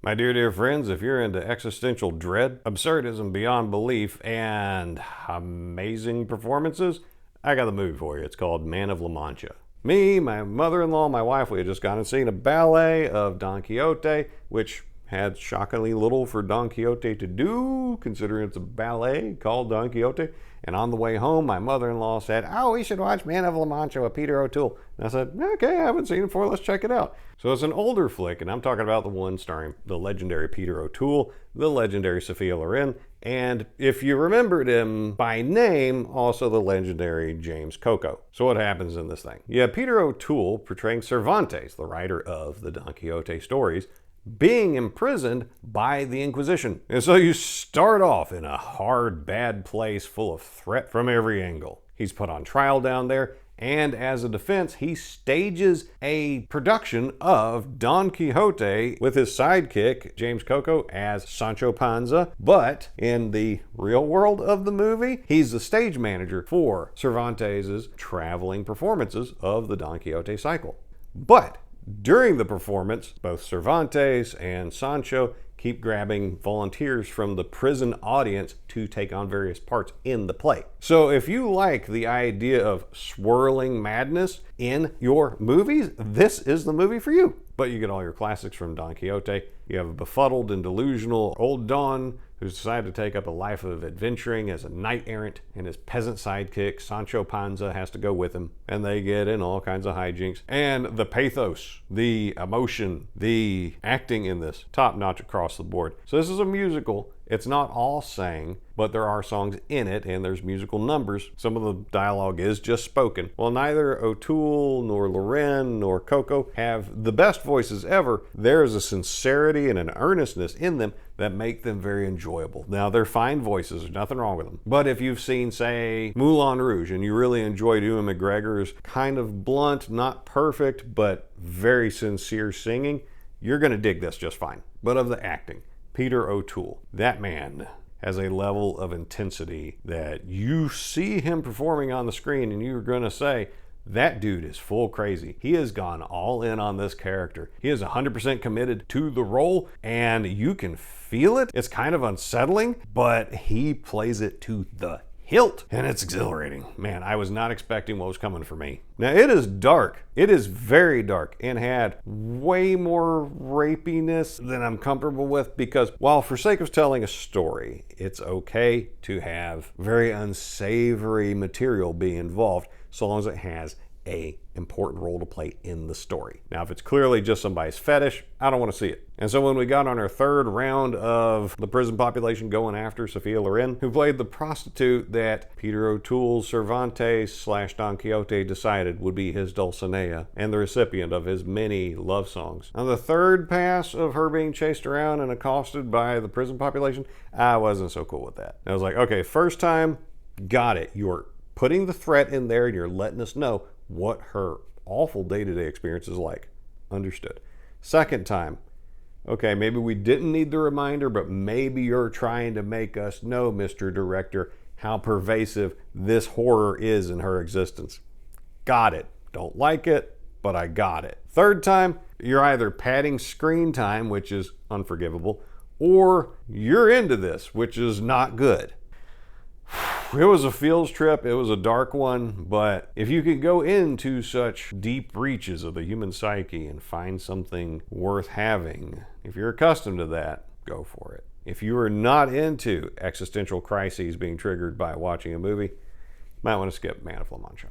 My dear friends, if you're into existential dread, absurdism beyond belief, and amazing performances, I got the movie for you. It's called Man of La Mancha. Me, my mother-in-law, my wife, we had just gone and seen a ballet of Don Quixote, which had shockingly little for Don Quixote to do, considering it's a ballet called Don Quixote. And on the way home, my mother-in-law said, "Oh, we should watch Man of La Mancha with Peter O'Toole." And I said, "Okay, I haven't seen it before. Let's check it out." So it's an older flick, and I'm talking about the one starring the legendary Peter O'Toole, the legendary Sophia Loren, and if you remembered him by name, also the legendary James Coco. So what happens in this thing? You have Peter O'Toole portraying Cervantes, the writer of the Don Quixote stories, being imprisoned by the Inquisition. And so you start off in a hard, bad place full of threat from every angle. He's put on trial down there, and as a defense, he stages a production of Don Quixote with his sidekick, James Coco, as Sancho Panza. But in the real world of the movie, he's the stage manager for Cervantes' traveling performances of the Don Quixote cycle. But during the performance, both Cervantes and Sancho keep grabbing volunteers from the prison audience to take on various parts in the play. So if you like the idea of swirling madness in your movies, this is the movie for you. But you get all your classics from Don Quixote. You have a befuddled and delusional old Don who's decided to take up a life of adventuring as a knight-errant, and his peasant sidekick, Sancho Panza, has to go with him, and they get in all kinds of hijinks. And the pathos, the emotion, the acting in this, top-notch across the board. So this is a musical. It's not all sang, but there are songs in it, and there's musical numbers. Some of the dialogue is just spoken. While neither O'Toole, nor Loren, nor Coco have the best voices ever, there is a sincerity and an earnestness in them that make them very enjoyable. Now, they're fine voices, there's nothing wrong with them. But if you've seen, say, Moulin Rouge, and you really enjoyed Ewan McGregor's kind of blunt, not perfect, but very sincere singing, you're gonna dig this just fine. But of the acting, Peter O'Toole, that man has a level of intensity that you see him performing on the screen and you're gonna say, that dude is full crazy. He has gone all in on this character. He is 100% committed to the role, and you can feel it. It's kind of unsettling, but he plays it to the hilt, and it's exhilarating. Man, I was not expecting what was coming for me. Now, it is dark. It is very dark and had way more rapiness than I'm comfortable with, because while for sake of telling a story, it's okay to have very unsavory material be involved so long as it has a important role to play in the story. Now, if it's clearly just somebody's fetish, I don't want to see it. And so when we got on our third round of the prison population going after Sophia Loren, who played the prostitute that Peter O'Toole's Cervantes / Don Quixote decided would be his Dulcinea and the recipient of his many love songs. On the third pass of her being chased around and accosted by the prison population, I wasn't so cool with that. I was like, okay, first time, got it. You're putting the threat in there and you're letting us know what her awful day-to-day experience is like. Understood. Second time, okay, maybe we didn't need the reminder, but maybe you're trying to make us know, Mr. Director, how pervasive this horror is in her existence. Got it. Don't like it, but I got it. Third time, you're either padding screen time, which is unforgivable, or you're into this, which is not good. It was a feels trip, it was a dark one, but if you could go into such deep reaches of the human psyche and find something worth having, if you're accustomed to that, go for it. If you are not into existential crises being triggered by watching a movie, you might want to skip Man of La Mancha.